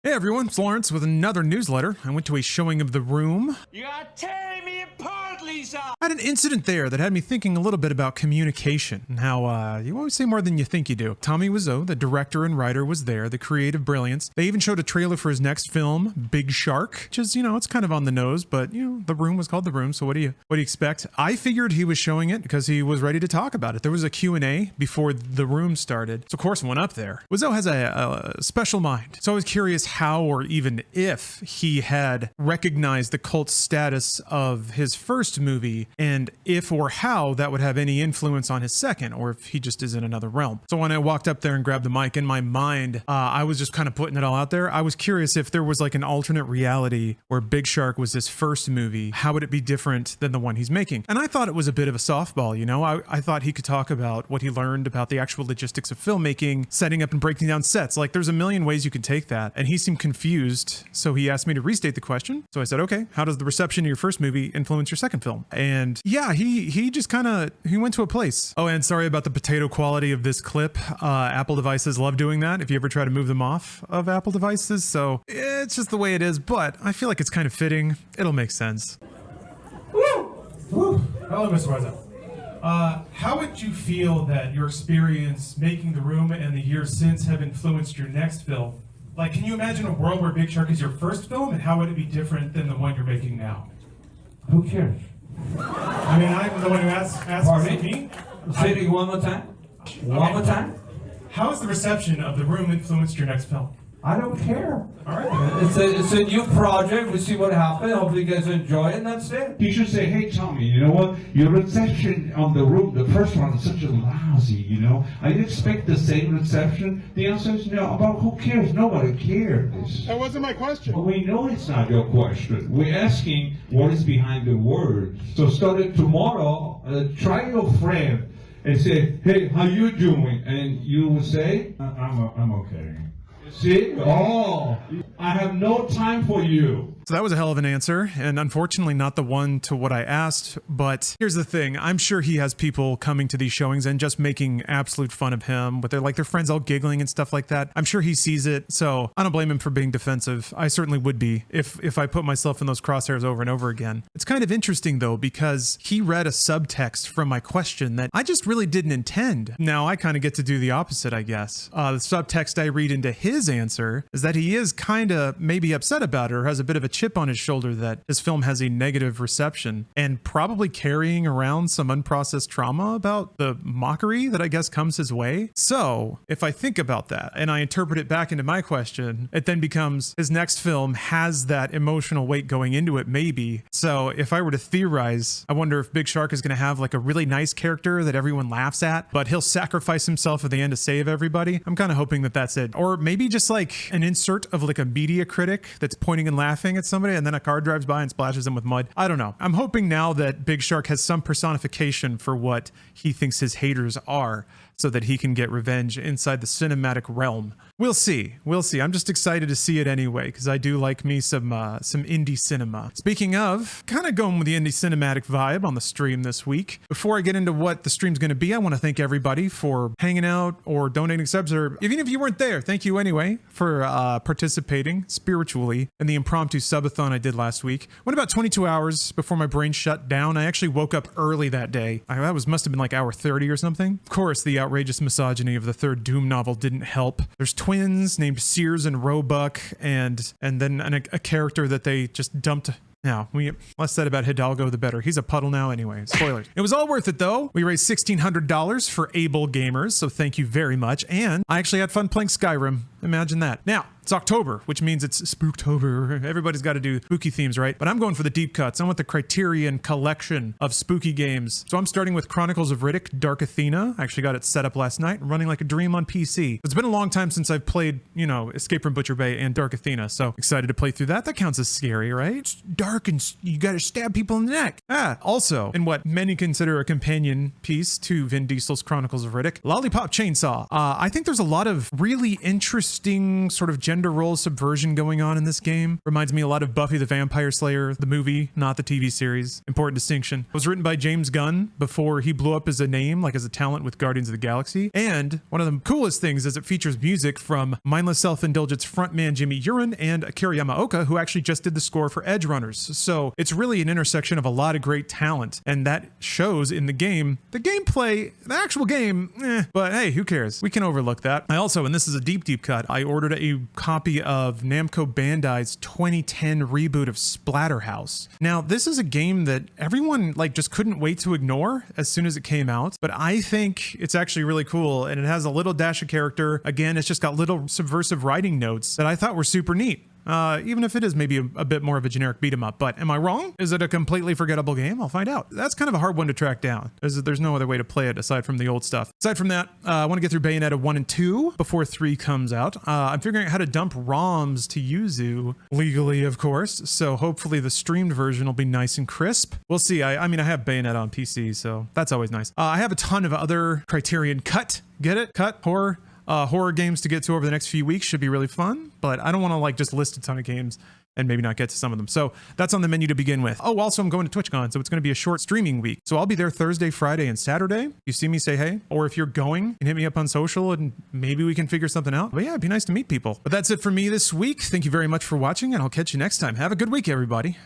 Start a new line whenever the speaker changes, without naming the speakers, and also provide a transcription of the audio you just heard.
Hey everyone, it's Lawrence with another newsletter. I went to a showing of The Room.
You are tearing me apart, Lisa!
I had an incident there that had me thinking a little bit about communication and how you always say more than you think you do. Tommy Wiseau, the director and writer, was there, the creative brilliance. They even showed a trailer for his next film, Big Shark, which is, it's kind of on the nose, but The Room was called The Room, so what do you expect? I figured he was showing it because he was ready to talk about it. There was a Q&A before The Room started, so of course I went up there. Wiseau has a special mind, so I was curious how or even if he had recognized the cult status of his first movie and if or how that would have any influence on his second, or if he just is in another realm. So when I walked up there and grabbed the mic, in my mind, I was just kind of putting it all out there. I was curious if there was like an alternate reality where Big Shark was his first movie, how would it be different than the one he's making? And I thought it was a bit of a softball, I thought he could talk about what he learned about the actual logistics of filmmaking, setting up and breaking down sets. Like there's a million ways you can take that. And he seemed confused, so he asked me to restate the question. So I said, okay, how does the reception of your first movie influence your second film? And yeah, he just he went to a place. Oh, and sorry about the potato quality of this clip. Apple devices love doing that if you ever try to move them off of Apple devices. So it's just the way it is, but I feel like it's kind of fitting. It'll make sense.
Woo! Hello, Mr. Wiseau. How would you feel that your experience making The Room and the years since have influenced your next film? Like, can you imagine a world where Big Shark is your first film, and how would it be different than the one you're making now?
Who cares?
I mean, I'm the one who asked me.
Say it one more time. One more time.
How has the reception of The Room influenced your next film?
I don't care.
All right.
It's a new project. We see what happens. Hopefully you guys enjoy it, and that's it.
You should say, hey, Tommy, you know what? Your reception on The Room, the first one, is such a lousy, I didn't expect the same reception. The answer is no. About who cares? Nobody cares.
That wasn't my question.
But we know it's not your question. We're asking what is behind the word. So starting tomorrow, try your friend and say, hey, how you doing? And you will say,
I'm okay.
see? Oh, I have no time for you.
So that was a hell of an answer, and unfortunately not the one to what I asked, but here's the thing. I'm sure he has people coming to these showings and just making absolute fun of him, with their friends all giggling and stuff like that. I'm sure he sees it, so I don't blame him for being defensive. I certainly would be if I put myself in those crosshairs over and over again. It's kind of interesting though, because he read a subtext from my question that I just really didn't intend. Now I kind of get to do the opposite, I guess. The subtext I read into his answer is that he is kind of maybe upset about it, or has a bit of a chip on his shoulder that his film has a negative reception, and probably carrying around some unprocessed trauma about the mockery that I guess comes his way. So if I think about that and I interpret it back into my question, it then becomes his next film has that emotional weight going into it, maybe. So if I were to theorize, I wonder if Big Shark is going to have like a really nice character that everyone laughs at, but he'll sacrifice himself at the end to save everybody. I'm kind of hoping that that's it. Or maybe just like an insert of like a media critic that's pointing and laughing at somebody, and then a car drives by and splashes them with mud. I don't know. I'm hoping now that Big Shark has some personification for what he thinks his haters are, so that he can get revenge inside the cinematic realm. We'll see. We'll see. I'm just excited to see it anyway, because I do like me some indie cinema. Speaking of, kind of going with the indie cinematic vibe on the stream this week. Before I get into what the stream's going to be, I want to thank everybody for hanging out or donating subs, or even if you weren't there, thank you anyway for participating spiritually in the impromptu subathon I did last week. Went about 22 hours before my brain shut down. I actually woke up early that day. That must have been like hour 30 or something. Of course, the outrageous misogyny of the third Doom novel didn't help. There's twins named Sears and Roebuck, and then a character that they just dumped. Now, less said about Hidalgo, the better. He's a puddle now anyway. Spoilers. It was all worth it, though. We raised $1,600 for Able Gamers, so thank you very much. And I actually had fun playing Skyrim. Imagine that. Now, it's October, which means it's Spooktober. Everybody's got to do spooky themes, right? But I'm going for the deep cuts. I want the Criterion collection of spooky games. So I'm starting with Chronicles of Riddick, Dark Athena. I actually got it set up last night, running like a dream on PC. It's been a long time since I've played, Escape from Butcher Bay and Dark Athena, so excited to play through that. That counts as scary, right? It's dark and you got to stab people in the neck. Also, in what many consider a companion piece to Vin Diesel's Chronicles of Riddick, Lollipop Chainsaw. I think there's a lot of really interesting interesting sort of gender role subversion going on in this game. Reminds me a lot of Buffy the Vampire Slayer, the movie, not the TV series. Important distinction. It was written by James Gunn before he blew up as a name, like as a talent with Guardians of the Galaxy. And one of the coolest things is it features music from Mindless Self-Indulgence frontman Jimmy Urin and Akira Yamaoka, who actually just did the score for Edge Runners. So it's really an intersection of a lot of great talent, and that shows in the game. The gameplay, the actual game, but hey, who cares? We can overlook that. I also, and this is a deep cut, I ordered a copy of Namco Bandai's 2010 reboot of Splatterhouse. Now, this is a game that everyone like just couldn't wait to ignore as soon as it came out, but I think it's actually really cool, and it has a little dash of character. Again, it's just got little subversive writing notes that I thought were super neat. Even if it is maybe a bit more of a generic beat 'em up. But am I wrong? Is it a completely forgettable game? I'll find out. That's kind of a hard one to track down. There's no other way to play it aside from the old stuff. Aside from that, I want to get through Bayonetta 1 and 2 before 3 comes out. I'm figuring out how to dump ROMs to Yuzu legally, of course. So hopefully the streamed version will be nice and crisp. We'll see. I mean, I have Bayonetta on PC, so that's always nice. I have a ton of other Criterion cut. Get it? Cut? Horror games to get to over the next few weeks. Should be really fun, but I don't want to like just list a ton of games and maybe not get to some of them. So that's on the menu to begin with. Oh, also I'm going to TwitchCon, so it's going to be a short streaming week. So I'll be there Thursday, Friday, and Saturday. You see me, say hey. Or if you're going, you can hit me up on social and maybe we can figure something out. But yeah, it'd be nice to meet people. But that's it for me this week. Thank you very much for watching, and I'll catch you next time. Have a good week, everybody.